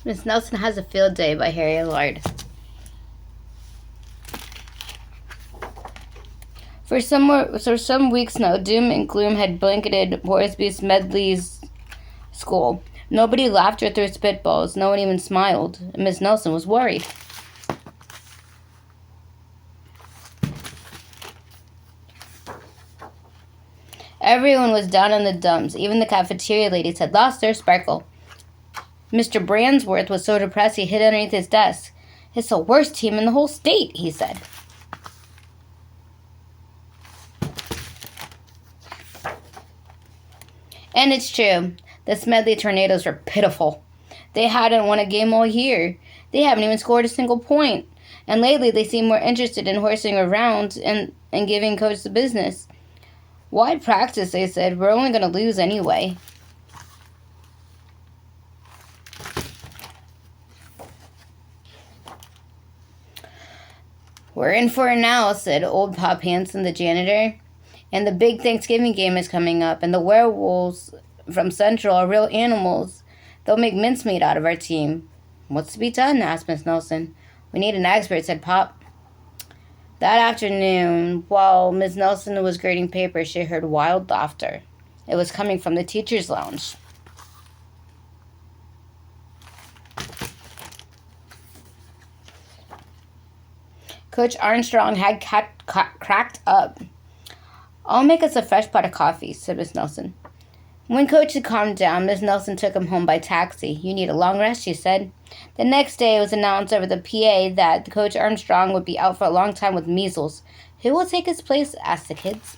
Miss Nelson Has a Field Day by Harry Allard. For some weeks now, doom and gloom had blanketed Horsby Smedley's school. Nobody laughed or threw spitballs. No one even smiled. And Miss Nelson was worried. Everyone was down in the dumps. Even the cafeteria ladies had lost their sparkle. Mr. Bransworth was so depressed he hid underneath his desk. "It's the worst team in the whole state," he said. And it's true. The Smedley Tornadoes were pitiful. They hadn't won a game all year. They haven't even scored a single point. And lately they seem more interested in horsing around and giving Coach the business. "Why practice?" they said. "We're only going to lose anyway." "We're in for it now," said old Pop Hansen, the janitor. "And the big Thanksgiving game is coming up, and the werewolves from Central are real animals. They'll make mincemeat out of our team." "What's to be done?" asked Miss Nelson. "We need an expert," said Pop. That afternoon, while Miss Nelson was grading papers, she heard wild laughter. It was coming from the teacher's lounge. Coach Armstrong had cracked up. "I'll make us a fresh pot of coffee," said Miss Nelson. When Coach had calmed down, Miss Nelson took him home by taxi. "You need a long rest," she said. The next day it was announced over the PA that Coach Armstrong would be out for a long time with measles. "Who will take his place?" asked the kids.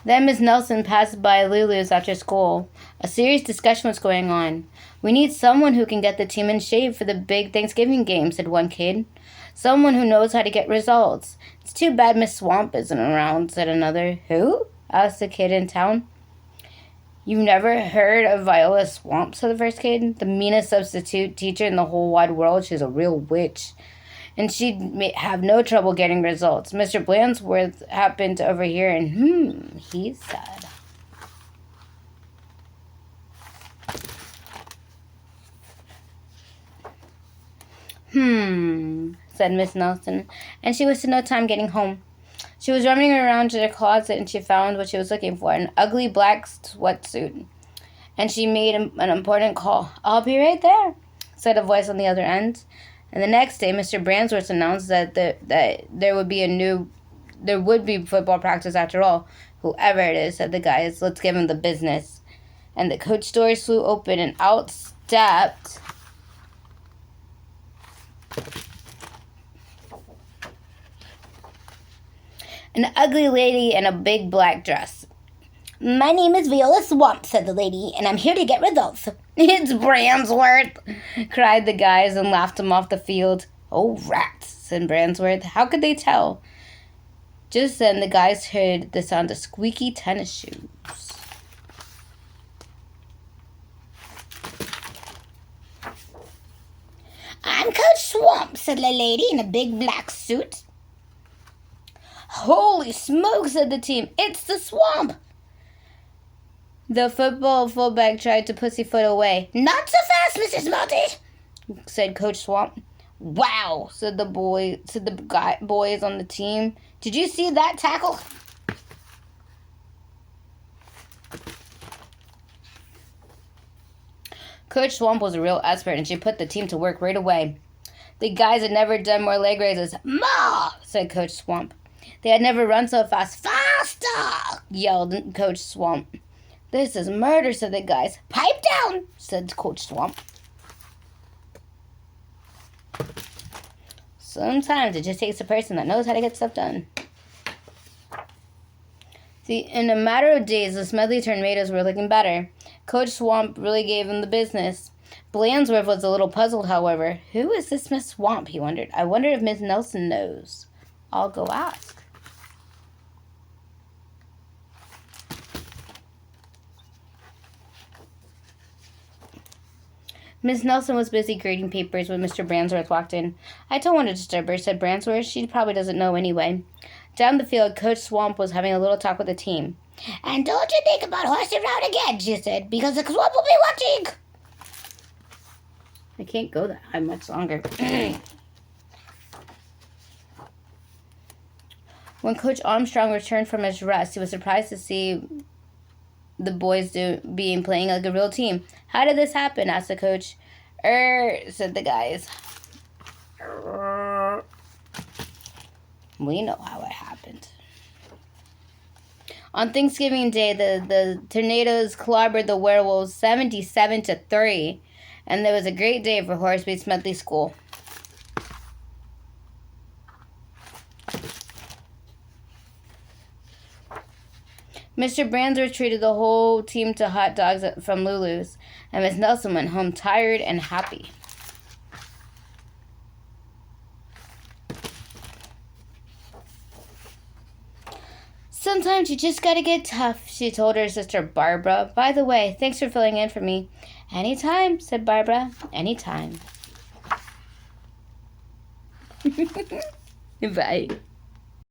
Then Miss Nelson passed by Lulu's after school. A serious discussion was going on. "We need someone who can get the team in shape for the big Thanksgiving game," said one kid. "Someone who knows how to get results." "It's too bad Miss Swamp isn't around," said another. "Who?" asked the kid in town. "You've never heard of Viola Swamp?" said the first kid. "The meanest substitute teacher in the whole wide world. She's a real witch. And she'd have no trouble getting results." Mr. Bransworth happened to overhear and, he said. Said Miss Nelson, and she wasted no time getting home. She was running around to the closet, and she found what she was looking for, an ugly black sweatsuit. And she made an important call. "I'll be right there," said a voice on the other end. And the next day, Mr. Bransworth announced that there would be football practice after all. "Whoever it is," said the guys, "let's give him the business." And the coach doors flew open, and out stepped an ugly lady in a big black dress. "My name is Viola Swamp," said the lady, "and I'm here to get results." "It's Bransworth," cried the guys and laughed him off the field. "Oh, rats," said Bransworth. "How could they tell?" Just then the guys heard the sound of squeaky tennis shoes. "I'm Coach Swamp," said the lady in a big black suit. "Holy smoke," said the team. "It's the Swamp." The football fullback tried to pussyfoot away. "Not so fast, Mrs. Multi," said Coach Swamp. "Wow," said the boys on the team. "Did you see that tackle?" Coach Swamp was a real expert, and she put the team to work right away. The guys had never done more leg raises. "Ma!" said Coach Swamp. They had never run so fast. "Faster!" yelled Coach Swamp. "This is murder," said the guys. "Pipe down," said Coach Swamp. Sometimes it just takes a person that knows how to get stuff done. See, in a matter of days, the Smedley Tornadoes were looking better. Coach Swamp really gave him the business. Bransworth was a little puzzled, however. "Who is this Miss Swamp?" he wondered. "I wonder if Miss Nelson knows. I'll go ask." Miss Nelson was busy grading papers when Mr. Bransworth walked in. "I don't want to disturb her," said Bransworth. "She probably doesn't know anyway." Down the field, Coach Swamp was having a little talk with the team. "And don't you think about horsing around again," she said, "because the Swamp will be watching." I can't go that high much longer. When Coach Armstrong returned from his rest, he was surprised to see the boys playing like a real team. "How did this happen?" asked the coach. Said the guys. We know how it happened. On Thanksgiving Day, the tornadoes clobbered the werewolves 77-3, and there was a great day for Horace Smedley School. Mr. Brandsworth treated the whole team to hot dogs from Lulu's, and Miss Nelson went home tired and happy. "Sometimes you just gotta get tough," she told her sister Barbara. "By the way, thanks for filling in for me." "Anytime," said Barbara. "Anytime." Bye.